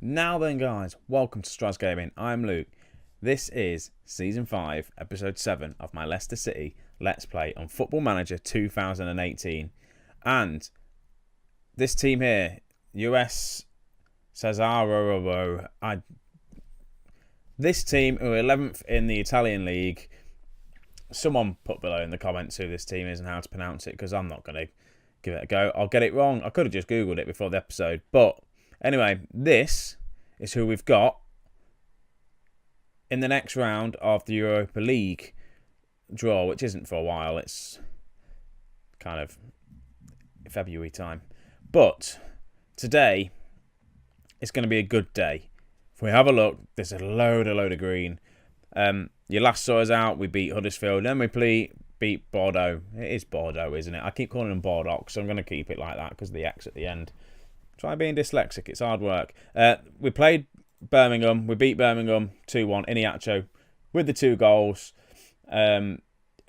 Now then, guys, welcome to Straz Gaming. I'm Luke. This is Season 5, Episode 7 of my Leicester City Let's Play on Football Manager 2018. And this team here, US Cesaro, this team who are 11th in the Italian League. Someone put below in the comments who this team is and how to pronounce it, because I'm not going to give it a go. I'll get it wrong. I could have just Googled it before the episode. But anyway, this is who we've got in the next round of the Europa League draw, which isn't for a while. It's kind of February time. But today, it's going to be a good day. If we have a look, there's a load of green. Your last saw us out. We beat Huddersfield. Then we beat Bordeaux. It is Bordeaux, isn't it? I keep calling them Bordeaux, so I'm going to keep it like that because of the X at the end. Try being dyslexic. It's hard work. We played Birmingham. We beat Birmingham 2-1. Iniacho with the 2 goals. It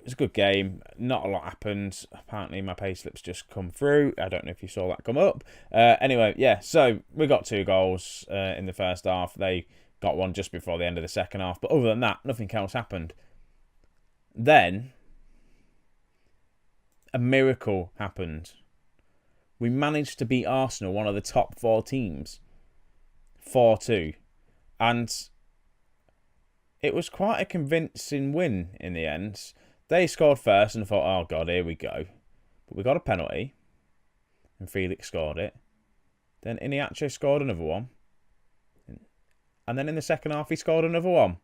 was a good game. Not a lot happened. Apparently, my payslips just come through. I don't know if you saw that come up. Anyway, yeah. So we got 2 goals in the first half. They got one just before the end of the second half. But other than that, nothing else happened. Then a miracle happened. We managed to beat Arsenal, one of the top 4 teams, 4-2. And it was quite a convincing win in the end. They scored first and I thought, oh God, here we go. But we got a penalty and Felix scored it. Then Iniacho scored another one. And then in the second half, he scored another one.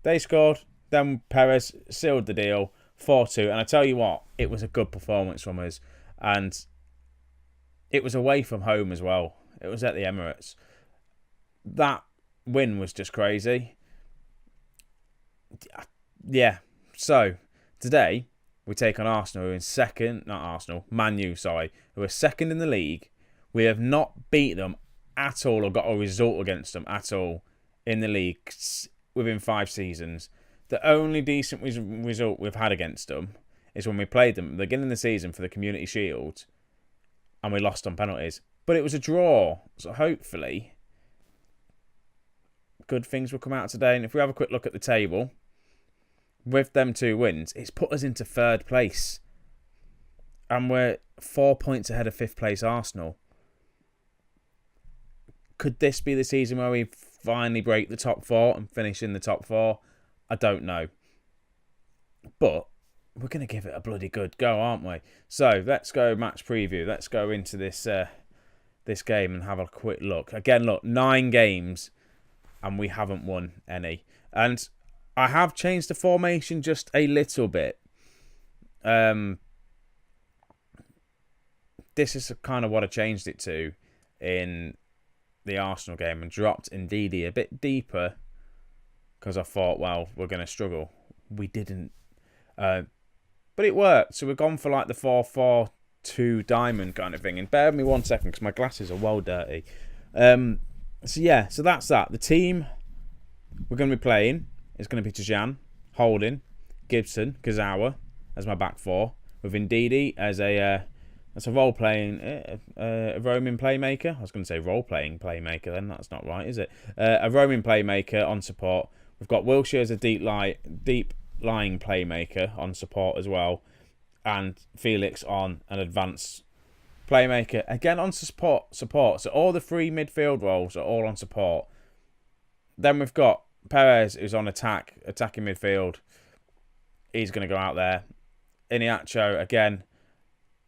They scored. Then Perez sealed the deal, 4-2. And I tell you what, it was a good performance from us. And it was away from home as well. It was at the Emirates. That win was just crazy. Yeah. So, today, we take on Arsenal, who are in second. Not Arsenal. Man U, sorry. Who are second in the league. We have not beat them at all or got a result against them at all in the league within 5 seasons. The only decent result we've had against them is when we played them at the beginning of the season for the Community Shield and we lost on penalties. But it was a draw, so hopefully good things will come out today. And if we have a quick look at the table, with them 2 wins, it's put us into 3rd place. And we're 4 points ahead of 5th place Arsenal. Could this be the season where we finally break the top 4 and finish in the top 4? I don't know. But we're going to give it a bloody good go, aren't we? So, let's go match preview. Let's go into this this game and have a quick look. Again, look, 9 games and we haven't won any. And I have changed the formation just a little bit. This is kind of what I changed it to in the Arsenal game and dropped Ndidi a bit deeper because I thought, well, we're going to struggle. We didn't. But it worked. So we've gone for like the 4-4-2 diamond kind of thing. And bear with me 1 second because my glasses are well dirty. So yeah, so that's that. The team we're going to be playing is going to be Tajan, Holding, Gibson, Kazawa as my back 4. With Ndidi as a role-playing, a roaming playmaker. I was going to say role-playing playmaker then. That's not right, is it? A roaming playmaker on support. We've got Wilshere as a deep-lying playmaker on support as well. And Felix on an advanced playmaker. Again, on support. So all the 3 midfield roles are all on support. Then we've got Perez, who's on attacking midfield. He's going to go out there. Iniacho, again,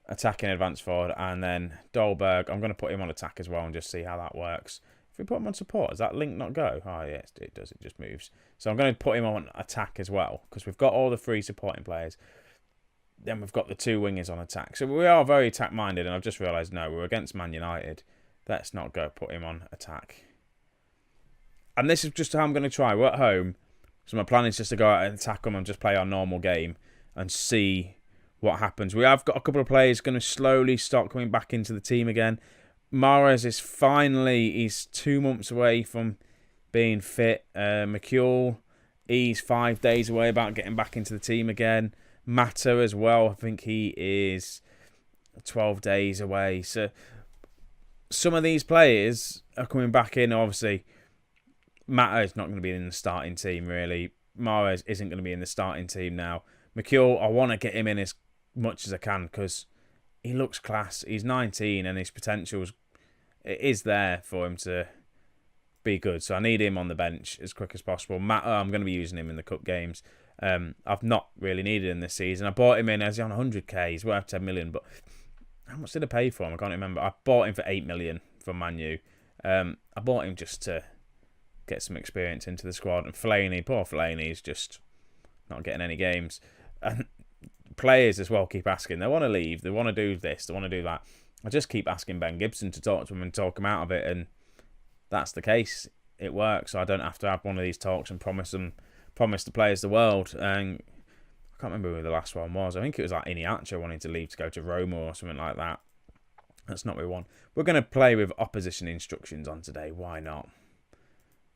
attacking advanced forward, and then Dolberg, I'm going to put him on attack as well and just see how that works. If we put him on support, does that link not go? Oh, yes, it does. It just moves. So I'm going to put him on attack as well because we've got all the 3 supporting players. Then we've got the 2 wingers on attack. So we are very attack-minded, and I've just realised, no, we're against Man United. Let's not go put him on attack. And this is just how I'm going to try. We're at home, so my plan is just to go out and attack them and just play our normal game and see what happens. We have got a couple of players going to slowly start coming back into the team again. Mahrez is he's 2 months away from being fit. McCule, he's 5 days away about getting back into the team again. Mata as well, I think he is 12 days away. So some of these players are coming back in. Obviously, Mato is not going to be in the starting team, really. Mahrez isn't going to be in the starting team now. McCure, I want to get him in as much as I can because he looks class. He's 19 and his potential is there for him to be good. So I need him on the bench as quick as possible. Mato, I'm going to be using him in the cup games. I've not really needed him this season. I bought him in as he's on 100k. He's worth 10 million, but how much did I pay for him? I can't remember. I bought him for 8 million from Man U. I bought him just to get some experience into the squad. And Fellaini, poor Fellaini, is just not getting any games. And players as well keep asking. They want to leave. They want to do this. They want to do that. I just keep asking Ben Gibson to talk to him and talk him out of it. And that's the case. It works. So I don't have to have one of these talks and promise the players the world. And I can't remember who the last one was. I think it was like Iniacho wanting to leave to go to Roma or something like that. That's not what we want. We're going to play with opposition instructions on today. Why not?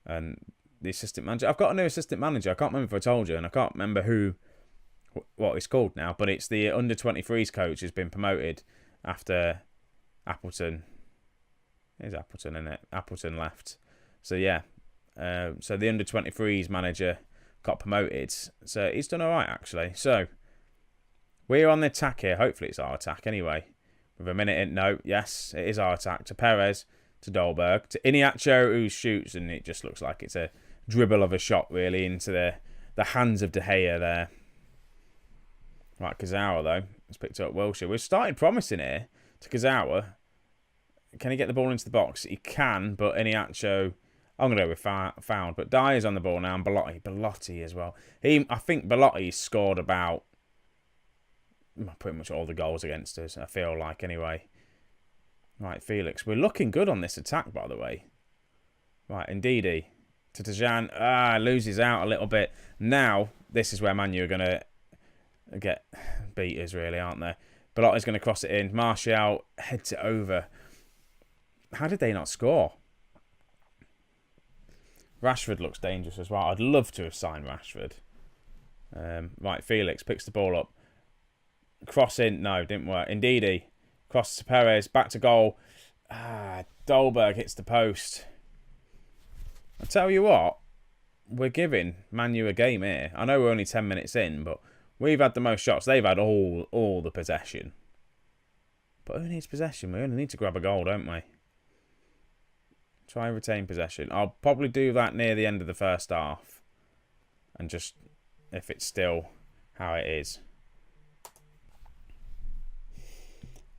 And the assistant manager. I've got a new assistant manager. I can't remember if I told you, and I can't remember what he's called now. But it's the under-23s coach who's been promoted after Appleton. It's Appleton, isn't it? Appleton left. So yeah. So the under-23s manager got promoted. So he's done all right, actually. So we're on the attack here. Hopefully it's our attack anyway. With a minute in. No, yes, it is our attack. To Perez, to Dolberg, to Iniacho, who shoots, and it just looks like it's a dribble of a shot, really, into the hands of De Gea there. Right, Kazawa, though, has picked up Wilshere. We've started promising here to Kazawa. Can he get the ball into the box? He can, but Iniacho, I'm going to go with fouled. But Dyer's on the ball now, and Belotti as well. I think Belotti scored about pretty much all the goals against us, I feel like, anyway. Right, Felix. We're looking good on this attack, by the way. Right, Ndidi to Tajan. Loses out a little bit. Now, this is where Man U are going to get beaters, really, aren't they? Belotti's going to cross it in. Martial heads it over. How did they not score? Rashford looks dangerous as well. I'd love to have signed Rashford. Right, Felix picks the ball up. Cross in. No, didn't work. Ndidi. Cross to Perez. Back to goal. Dolberg hits the post. I tell you what. We're giving Man U a game here. I know we're only 10 minutes in, but we've had the most shots. They've had all the possession. But who needs possession? We only need to grab a goal, don't we? Try and retain possession. I'll probably do that near the end of the first half. And just, if it's still how it is.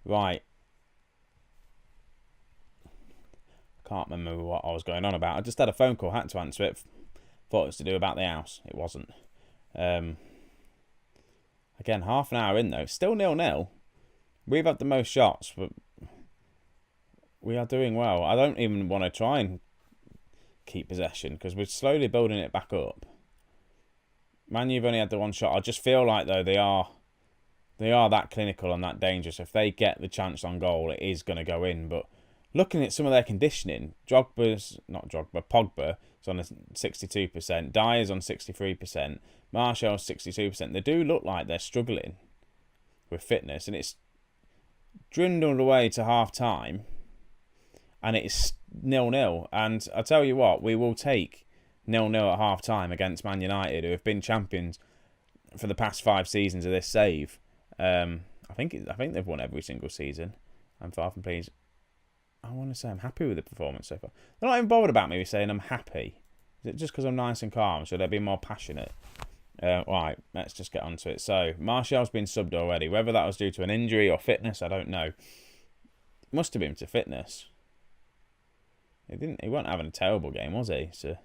Right. Can't remember what I was going on about. I just had a phone call, had to answer it. Thought it was to do about the house. It wasn't. Again, half an hour in though. Still 0-0. We've had the most shots, but we are doing well. I don't even want to try and keep possession because we're slowly building it back up. Man, you've only had the one shot. I just feel like though they are that clinical and that dangerous. If they get the chance on goal, it is going to go in. But looking at some of their conditioning, Pogba is on 62%, Dyer's on 63%, Martial's 62%. They do look like they're struggling with fitness, and it's dwindled away to half time, and it's 0-0. And I tell you what, we will take 0-0 at half time against Man United, who have been champions for the past 5 seasons of this save. I think they've won every single season. I'm far from pleased. I want to say I'm happy with the performance so far. They're not even bothered about me saying I'm happy. Is it just because I'm nice and calm? Should I be more passionate? Right, let's just get onto it. So, Martial's been subbed already. Whether that was due to an injury or fitness, I don't know. It must have been to fitness. He wasn't having a terrible game, was he? So,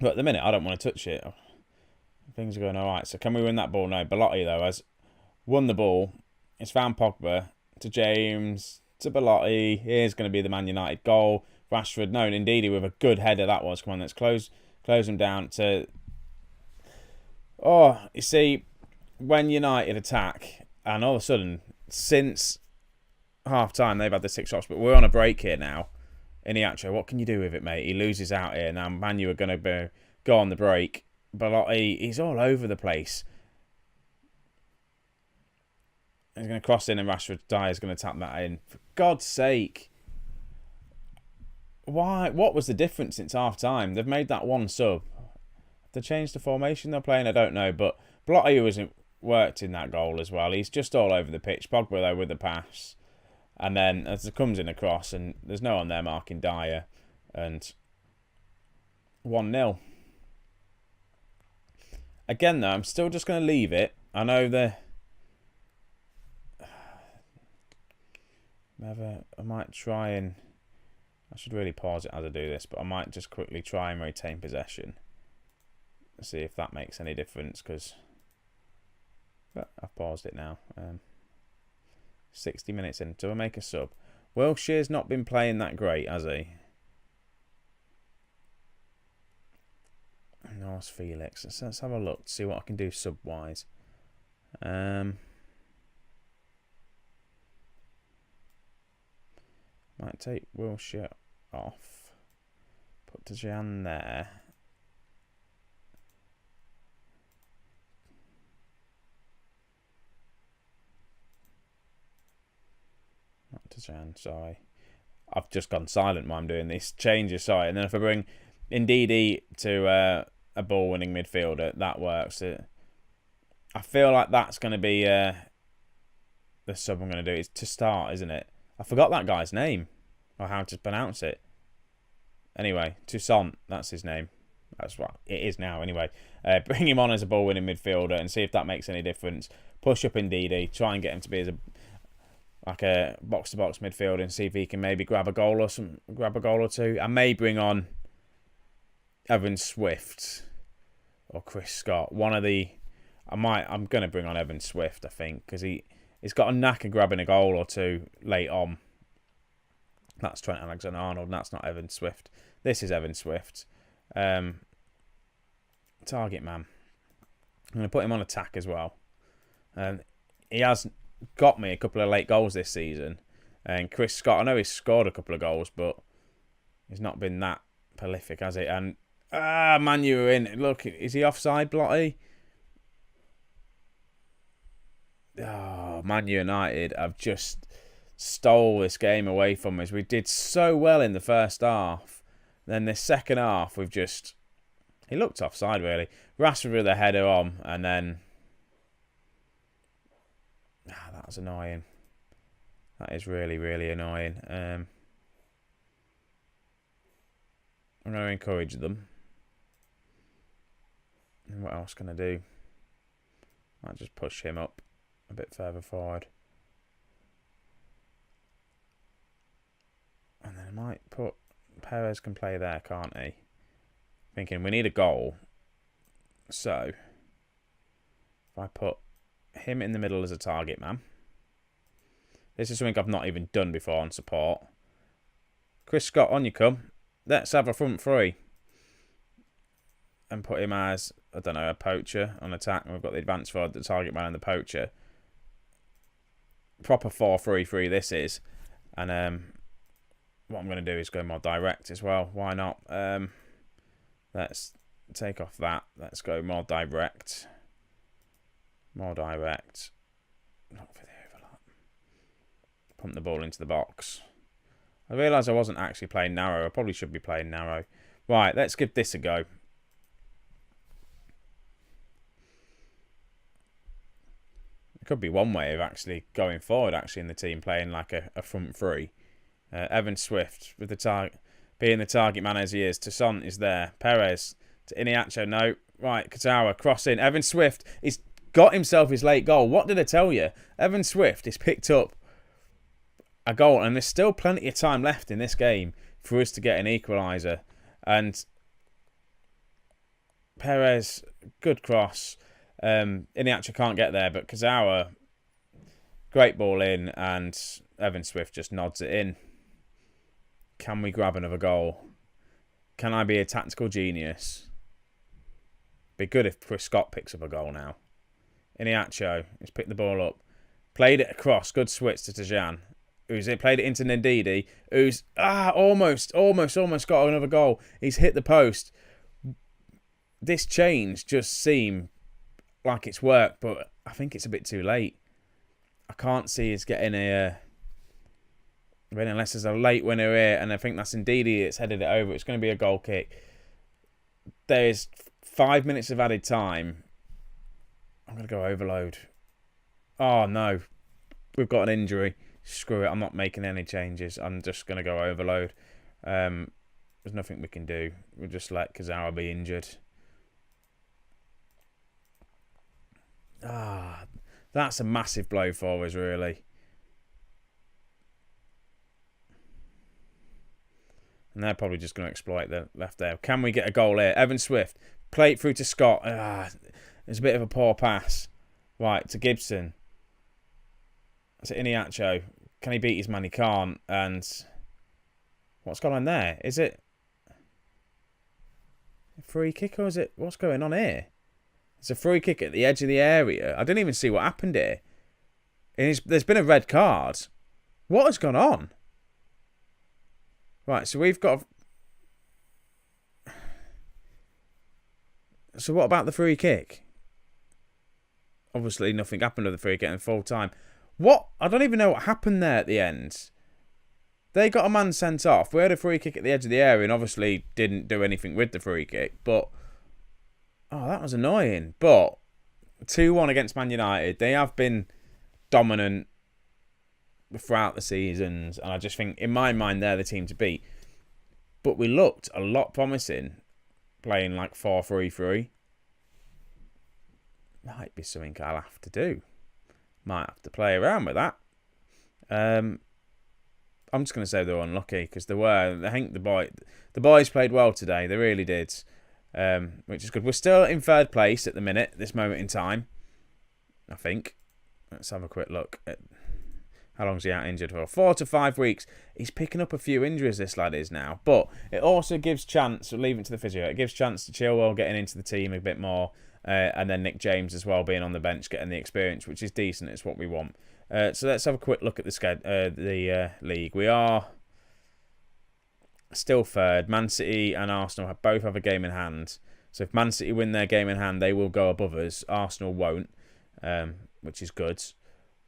but at the minute, I don't want to touch it. Things are going alright. So, can we win that ball? No. Belotti, though, has won the ball. It's found Pogba to James to Belotti. Here's going to be the Man United goal. Rashford, no, indeed, with a good header that was. Come on, let's close them down to... Oh, you see, when United attack, and all of a sudden, since half-time, they've had the 6 shots, but we're on a break here now. Iniacho, what can you do with it, mate? He loses out here. Now, Man U are going to go on the break. Belotti, he's all over the place. He's going to cross in and Rashford Dyer's going to tap that in. For God's sake. Why? What was the difference since half-time? They've made that one sub. Have they changed the formation they're playing? I don't know. But Blotty hasn't worked in that goal as well. He's just all over the pitch. Pogba, though, with the pass. And then as it comes in across, and there's no one there marking Dyer. And 1-0. Again, though, I'm still just going to leave it. I know I might try and... I should really pause it as I do this, but I might just quickly try and retain possession. See if that makes any difference, because I've paused it now. 60 minutes in. Do I make a sub? Wilshire's not been playing that great, has he? Norris Felix. Let's have a look to see what I can do sub-wise. Might take Wilshere off. Put Dejan there. Not Dejan, sorry. I've just gone silent while I'm doing these changes, sorry. And then if I bring Ndidi to a ball-winning midfielder, that works. I feel like that's going to be the sub I'm going to do. It's to start, isn't it? I forgot that guy's name, or how to pronounce it. Anyway, Toussaint, that's his name. That's what it is now, anyway. Bring him on as a ball-winning midfielder and see if that makes any difference. Push up Ndidi, try and get him to be like a box-to-box midfielder and see if he can maybe grab a goal or two. I may bring on Evan Swift or Chris Scott. I'm going to bring on Evan Swift, I think, because he's got a knack of grabbing a goal or two late on. That's Trent Alexander-Arnold, and that's not Evan Swift. This is Evan Swift. Target man. I'm going to put him on attack as well. He has got me a couple of late goals this season. And Chris Scott, I know he's scored a couple of goals, but he's not been that prolific, has he? And Manu are in. Look, is he offside, Blotty? Oh, Man United have just stole this game away from us. We did so well in the first half. Then the second half, he looked offside, really. Rashford with a header on, and then... that was annoying. That is really, really annoying. I'm going to encourage them. And what else can I do? Might just push him up a bit further forward. And then I might put... Perez can play there, can't he? Thinking we need a goal. So, if I put him in the middle as a target man. This is something I've not even done before on support. Chris Scott, on you come. Let's have a front three. And put him as, I don't know, a poacher on attack. And we've got the advance for the target man and the poacher. Proper 4-3-3 this is. And what I'm going to do is go more direct as well. Why not? Let's take off that. Let's go more direct. More direct. Look for the overlap. Pump the ball into the box. I realised I wasn't actually playing narrow. I probably should be playing narrow. Right, let's give this a go. It could be one way of actually going forward, actually, in the team, playing like a front three. Evan Swift, with the being the target man as he is. Toussaint is there. Perez to Iniacho. No. Right, Katawa, cross in. Evan Swift, he's got himself his late goal. What did I tell you? Evan Swift has picked up a goal, and there's still plenty of time left in this game for us to get an equaliser. And Perez, good cross. Iniacho can't get there, but Kazawa, great ball in, and Evan Swift just nods it in. Can we grab another goal? Can I be a tactical genius? Be good if Chris Scott picks up a goal now. Iniacho has picked the ball up. Played it across. Good switch to Dejan. Who's played it into Ndidi. Who's almost got another goal. He's hit the post. This change just seemed like it's worked, but I think it's a bit too late. I can't see us getting a win unless there's a late winner here, and I think that's Ndidi that's headed it over. It's going to be a goal kick. There's 5 minutes of added time. I'm going to go overload. Oh, no. We've got an injury. Screw it. I'm not making any changes. I'm just going to go overload. There's nothing we can do. We'll just let Kazawa be injured. That's a massive blow for us, really. And they're probably just going to exploit the left there. Can we get a goal here? Evan Swift. Play it through to Scott. It's a bit of a poor pass. Right, to Gibson. That's it, Iniacho. Can he beat his man? He can't. And what's going on there? Is it a free kick or is it... What's going on here? It's a free kick at the edge of the area. I didn't even see what happened here. There's been a red card. What has gone on? Right, so we've got... So what about the free kick? Obviously, nothing happened to the free kick in full time. What? I don't even know what happened there at the end. They got a man sent off. We had a free kick at the edge of the area and obviously didn't do anything with the free kick. But, oh, that was annoying. But 2-1 against Man United. They have been dominant throughout the seasons. And I just think, in my mind, they're the team to beat. But we looked a lot promising playing like 4-3-3. Might be something I'll have to do. Might have to play around with that. I'm just going to say they were unlucky because they were. I think the boys played well today. They really did, which is good. We're still in third place at the minute, this moment in time. I think. Let's have a quick look at how long's he out injured for. 4 to 5 weeks. He's picking up a few injuries, this lad is now. But it also gives chance, leaving to the physio, it gives chance to Chilwell getting into the team a bit more. And then Nick James as well being on the bench, getting the experience, which is decent. It's what we want. So let's have a quick look at the league. We are still third. Man City and Arsenal both have a game in hand. So if Man City win their game in hand, they will go above us. Arsenal won't, which is good.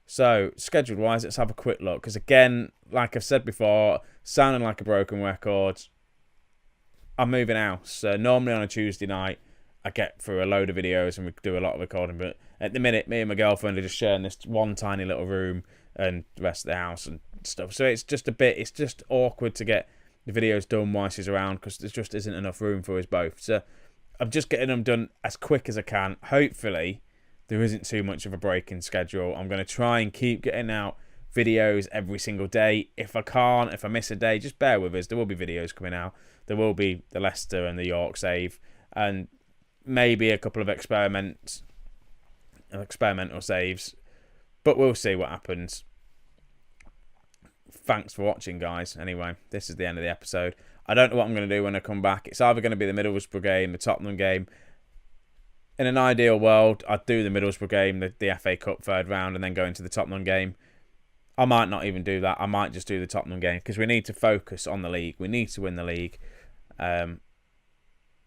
So schedule-wise, let's have a quick look. Because again, like I've said before, sounding like a broken record, I'm moving house. Normally on a Tuesday night, I get through a load of videos and we do a lot of recording, but at the minute, me and my girlfriend are just sharing this one tiny little room and the rest of the house and stuff. So it's just awkward to get the videos done while she's around because there just isn't enough room for us both. So I'm just getting them done as quick as I can. Hopefully, there isn't too much of a break in schedule. I'm going to try and keep getting out videos every single day. If I miss a day, just bear with us. There will be videos coming out. There will be the Leicester and the York save and maybe a couple of experimental saves, but we'll see what happens. Thanks for watching, guys. Anyway, this is the end of the episode. I don't know what I'm going to do when I come back. It's either going to be the Middlesbrough game, the Tottenham game. In an ideal world, I'd do the Middlesbrough game, the FA Cup third round, and then go into the Tottenham game. I might not even do that. I might just do the Tottenham game because we need to focus on the league. We need to win the league.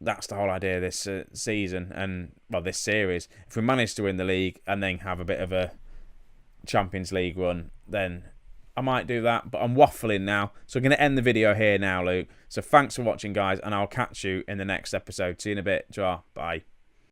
That's the whole idea of this season and, well, this series. If we manage to win the league and then have a bit of a Champions League run, then I might do that. But I'm waffling now. So I'm going to end the video here now, Luke. So thanks for watching, guys, and I'll catch you in the next episode. See you in a bit. Bye.